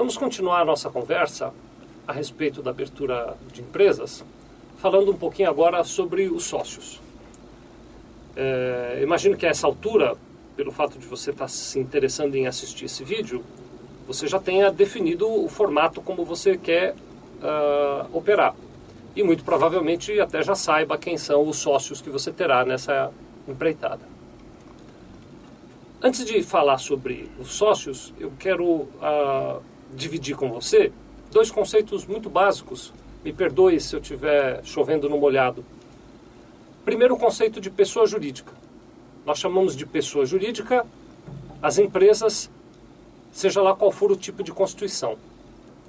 Vamos continuar a nossa conversa a respeito da abertura de empresas, falando um pouquinho agora sobre os sócios. Imagino que a essa altura, pelo fato de você estar se interessando em assistir esse vídeo, você já tenha definido o formato como você quer operar. E muito provavelmente até já saiba quem são os sócios que você terá nessa empreitada. Antes de falar sobre os sócios, eu quero dividir com você dois conceitos muito básicos. Me perdoe se eu estiver chovendo no molhado. Primeiro, o conceito de pessoa jurídica. Nós chamamos de pessoa jurídica as empresas, seja lá qual for o tipo de constituição.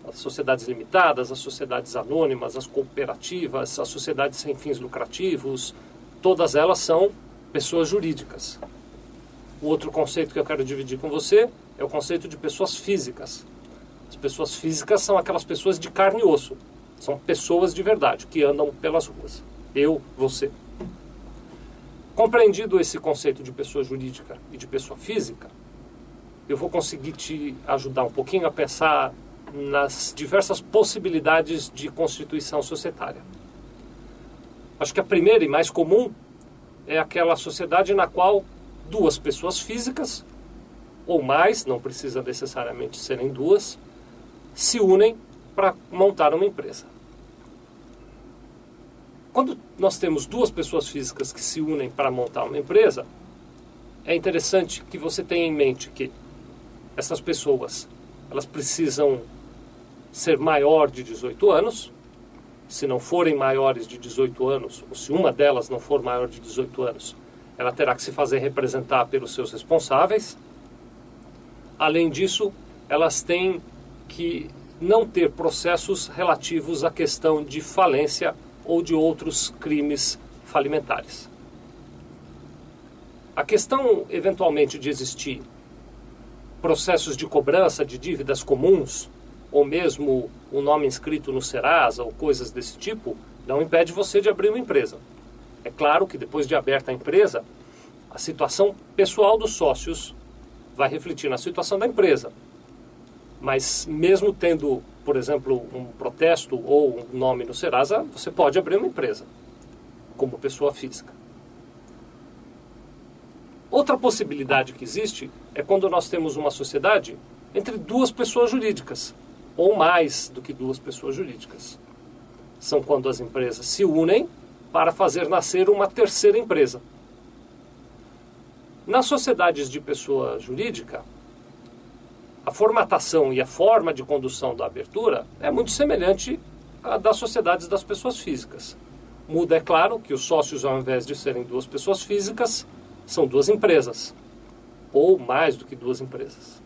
As sociedades limitadas, as sociedades anônimas, as cooperativas, as sociedades sem fins lucrativos, todas elas são pessoas jurídicas. O outro conceito que eu quero dividir com você é o conceito de pessoas físicas. As pessoas físicas são aquelas pessoas de carne e osso. São pessoas de verdade, que andam pelas ruas. Eu, você. Compreendido esse conceito de pessoa jurídica e de pessoa física, eu vou conseguir te ajudar um pouquinho a pensar nas diversas possibilidades de constituição societária. Acho que a primeira e mais comum é aquela sociedade na qual duas pessoas físicas, ou mais, não precisa necessariamente serem duas, se unem para montar uma empresa. Quando nós temos duas pessoas físicas que se unem para montar uma empresa, é interessante que você tenha em mente que essas pessoas, elas precisam ser maior de 18 anos. Se não forem maiores de 18 anos, ou se uma delas não for maior de 18 anos, ela terá que se fazer representar pelos seus responsáveis. Além disso, elas têm que não ter processos relativos à questão de falência ou de outros crimes falimentares. A questão, eventualmente, de existir processos de cobrança de dívidas comuns, ou mesmo um nome inscrito no Serasa, ou coisas desse tipo, não impede você de abrir uma empresa. É claro que depois de aberta a empresa, a situação pessoal dos sócios vai refletir na situação da empresa. Mas mesmo tendo, por exemplo, um protesto ou um nome no Serasa, você pode abrir uma empresa como pessoa física. Outra possibilidade que existe é quando nós temos uma sociedade entre duas pessoas jurídicas, ou mais do que duas pessoas jurídicas. São quando as empresas se unem para fazer nascer uma terceira empresa. Nas sociedades de pessoa jurídica, a formatação e a forma de condução da abertura é muito semelhante à das sociedades das pessoas físicas. Muda, é claro, que os sócios, ao invés de serem duas pessoas físicas, são duas empresas, ou mais do que duas empresas.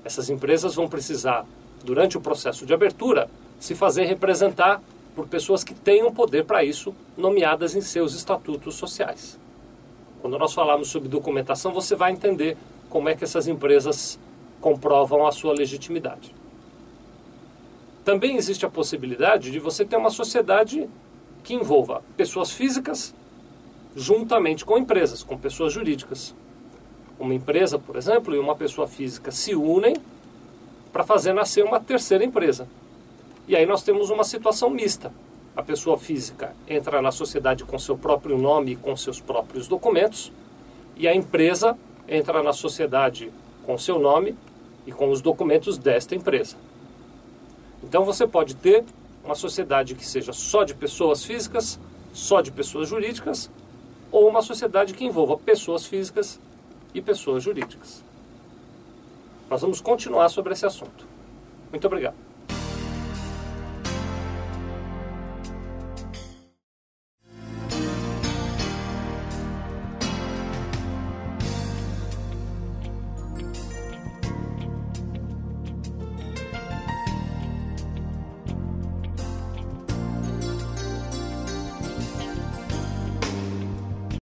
Essas empresas vão precisar, durante o processo de abertura, se fazer representar por pessoas que tenham poder para isso, nomeadas em seus estatutos sociais. Quando nós falarmos sobre documentação, você vai entender como é que essas empresas comprovam a sua legitimidade. Também existe a possibilidade de você ter uma sociedade que envolva pessoas físicas juntamente com empresas, com pessoas jurídicas. Uma empresa, por exemplo, e uma pessoa física se unem para fazer nascer uma terceira empresa. E aí nós temos uma situação mista. A pessoa física entra na sociedade com seu próprio nome e com seus próprios documentos, e a empresa entra na sociedade com seu nome e com os documentos desta empresa. Então você pode ter uma sociedade que seja só de pessoas físicas, só de pessoas jurídicas, ou uma sociedade que envolva pessoas físicas e pessoas jurídicas. Nós vamos continuar sobre esse assunto. Muito obrigado.